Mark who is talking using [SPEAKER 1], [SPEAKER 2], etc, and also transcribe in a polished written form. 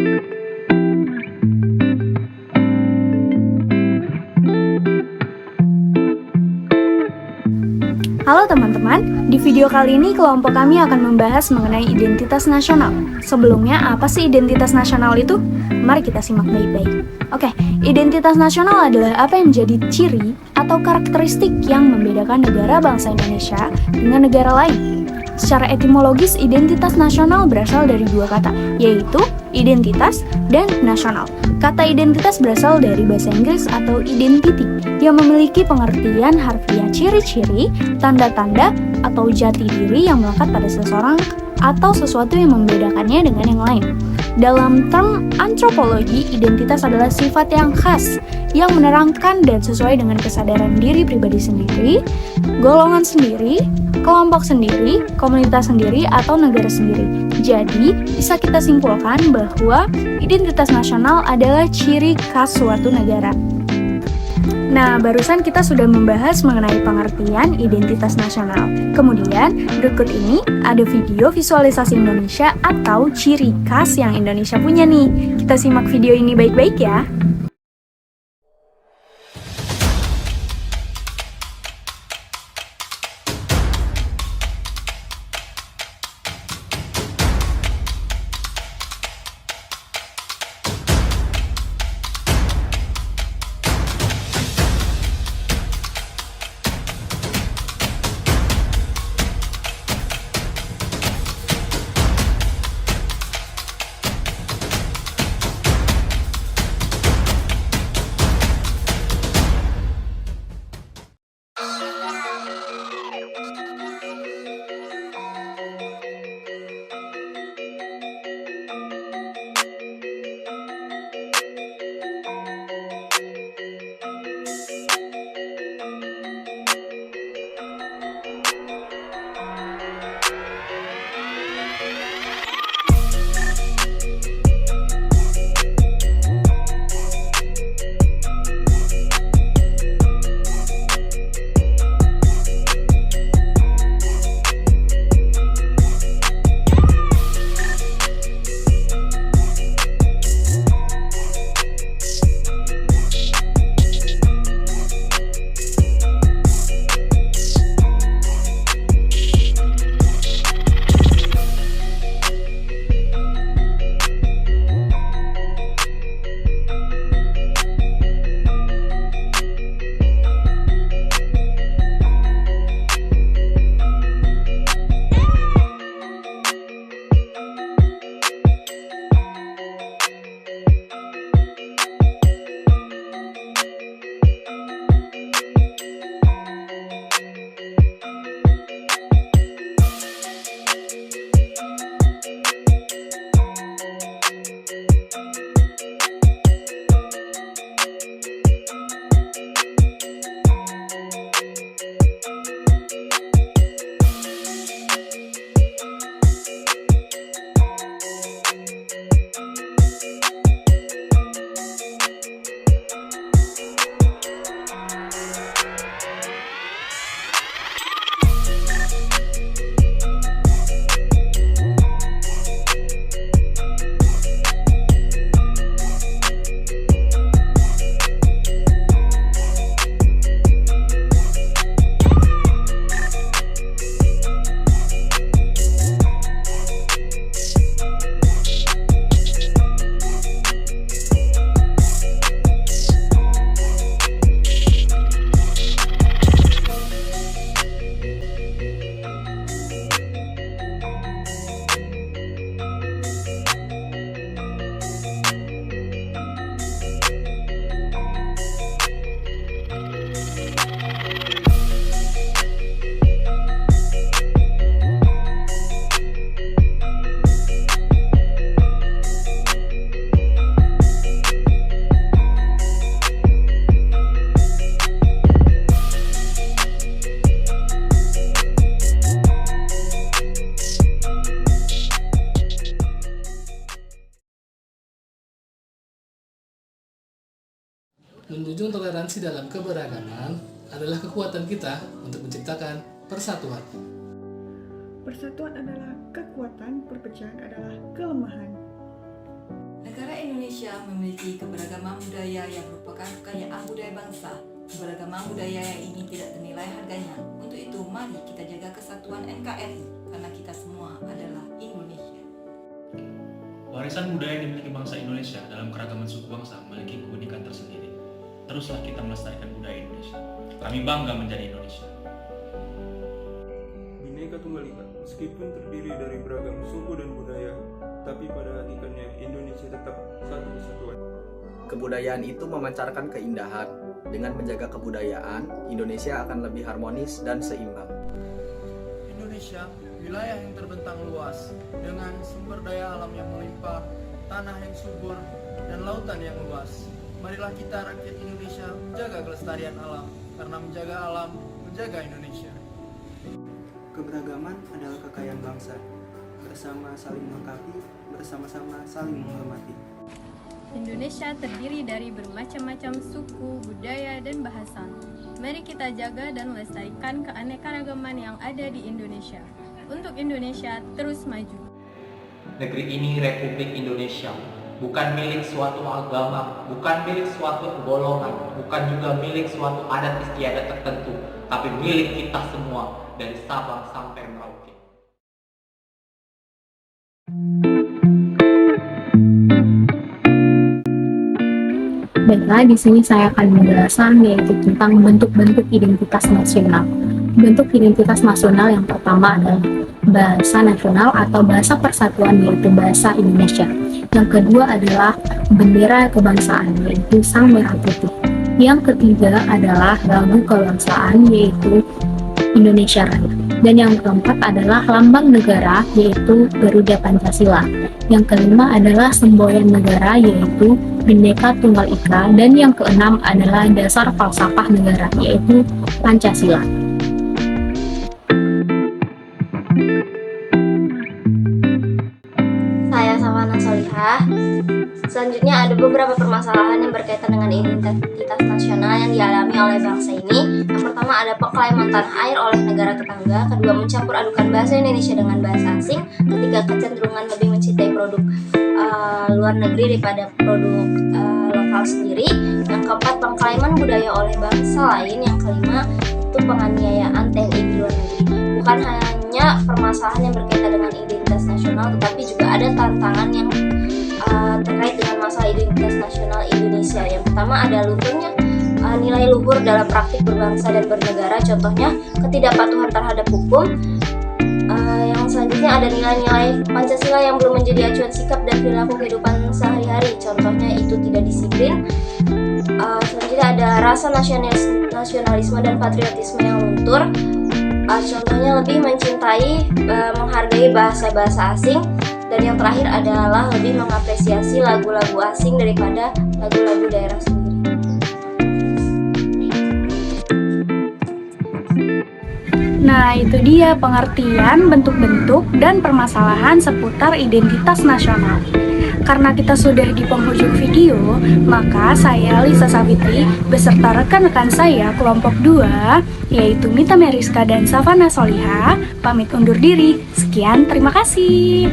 [SPEAKER 1] Halo teman-teman, di video kali ini kelompok kami akan membahas mengenai identitas nasional. Sebelumnya, apa sih identitas nasional itu? Mari kita simak baik-baik. Oke, identitas nasional adalah apa yang menjadi ciri atau karakteristik yang membedakan negara bangsa Indonesia dengan negara lain. Secara etimologis, identitas nasional berasal dari dua kata, yaitu identitas dan nasional. Kata identitas berasal dari bahasa Inggris atau identity, yang memiliki pengertian harfiah ciri-ciri, tanda-tanda, atau jati diri yang melekat pada seseorang atau sesuatu yang membedakannya dengan yang lain. Dalam term antropologi, identitas adalah sifat yang khas, yang menerangkan dan sesuai dengan kesadaran diri pribadi sendiri, golongan sendiri, kelompok sendiri, komunitas sendiri, atau negara sendiri. Jadi, bisa kita simpulkan bahwa identitas nasional adalah ciri khas suatu negara. Nah, barusan kita sudah membahas mengenai pengertian identitas nasional. Kemudian, berikut ini ada video visualisasi Indonesia atau ciri khas yang Indonesia punya nih. Kita simak video ini baik-baik ya.
[SPEAKER 2] Menjunjung toleransi dalam keberagaman adalah kekuatan kita untuk menciptakan persatuan.
[SPEAKER 3] Persatuan adalah kekuatan, perpecahan adalah kelemahan.
[SPEAKER 4] Negara
[SPEAKER 3] Indonesia memiliki keberagaman budaya yang merupakan kekayaan budaya bangsa. Keberagaman budaya ini tidak ternilai harganya. Untuk itu, mari kita jaga kesatuan NKRI karena kita semua adalah Indonesia.
[SPEAKER 4] Warisan budaya yang dimiliki bangsa Indonesia dalam keragaman suku bangsa memiliki keunikan tersendiri. Teruslah kita melestarikan budaya Indonesia. Kami bangga menjadi Indonesia.
[SPEAKER 5] Bhinneka Tunggal Ika, meskipun terdiri dari beragam suku dan budaya, tapi pada hakikatnya Indonesia tetap satu kesatuan.
[SPEAKER 6] Kebudayaan itu memancarkan keindahan. Dengan menjaga kebudayaan, Indonesia akan lebih harmonis dan seimbang.
[SPEAKER 7] Indonesia, wilayah yang terbentang luas, dengan sumber daya alam yang melimpah, tanah yang subur, dan lautan yang luas. Marilah kita rakyat Indonesia menjaga kelestarian alam, karena menjaga alam, menjaga Indonesia.
[SPEAKER 8] Keberagaman adalah kekayaan bangsa. Bersama saling melengkapi, bersama-sama saling menghormati.
[SPEAKER 9] Indonesia terdiri dari bermacam-macam suku, budaya, dan bahasa. Mari kita jaga dan lestarikan keanekaragaman yang ada di Indonesia. Untuk Indonesia terus maju.
[SPEAKER 10] Negeri ini Republik Indonesia, bukan milik suatu agama, bukan milik suatu golongan, bukan juga milik suatu adat istiadat tertentu, tapi milik kita semua dari Sabang sampai Merauke.
[SPEAKER 11] Baiklah, di sini saya akan menjelaskan yaitu tentang bentuk-bentuk identitas nasional. Bentuk identitas nasional yang pertama adalah bahasa nasional atau bahasa persatuan, yaitu bahasa Indonesia. Yang kedua adalah bendera kebangsaan, yaitu sang merah putih. Yang ketiga adalah lagu kebangsaan, yaitu Indonesia Raya. Dan yang keempat adalah lambang negara, yaitu Garuda Pancasila. Yang kelima adalah semboyan negara, yaitu Bhinneka Tunggal Ika. Dan yang keenam adalah dasar falsafah negara, yaitu Pancasila.
[SPEAKER 12] Saya Savana Solihah. Selanjutnya ada beberapa permasalahan yang berkaitan dengan identitas nasional yang dialami oleh bangsa ini. Yang pertama ada pengelaiman tanah air oleh negara tetangga. Kedua, mencampur adukan bahasa Indonesia dengan bahasa asing. Ketiga, kecenderungan lebih mencintai produk luar negeri daripada produk lokal sendiri. Yang keempat, pengkelaiman budaya oleh bangsa lain. Yang kelima, itu penganiayaan TNI di luar negeri. Bukan hanya permasalahan yang berkaitan dengan identitas nasional, tetapi juga ada tantangan yang terkait dengan masalah identitas nasional Indonesia. Yang pertama ada lunturnya nilai luhur dalam praktik berbangsa dan bernegara, contohnya ketidakpatuhan terhadap hukum. Yang selanjutnya ada nilai-nilai Pancasila yang belum menjadi acuan sikap dan perilaku kehidupan sehari-hari, contohnya itu tidak disiplin. Selanjutnya ada rasa nasionalisme dan patriotisme yang luntur, contohnya lebih mencintai, menghargai bahasa-bahasa asing. Dan yang terakhir adalah lebih mengapresiasi lagu-lagu asing daripada lagu-lagu daerah sendiri.
[SPEAKER 1] Nah, itu dia pengertian, bentuk-bentuk, dan permasalahan seputar identitas nasional. Karena kita sudah di penghujung video, maka saya, Lisa Savitri, beserta rekan-rekan saya kelompok 2, yaitu Mita Meriska dan Savana Solihah, pamit undur diri. Sekian, terima kasih.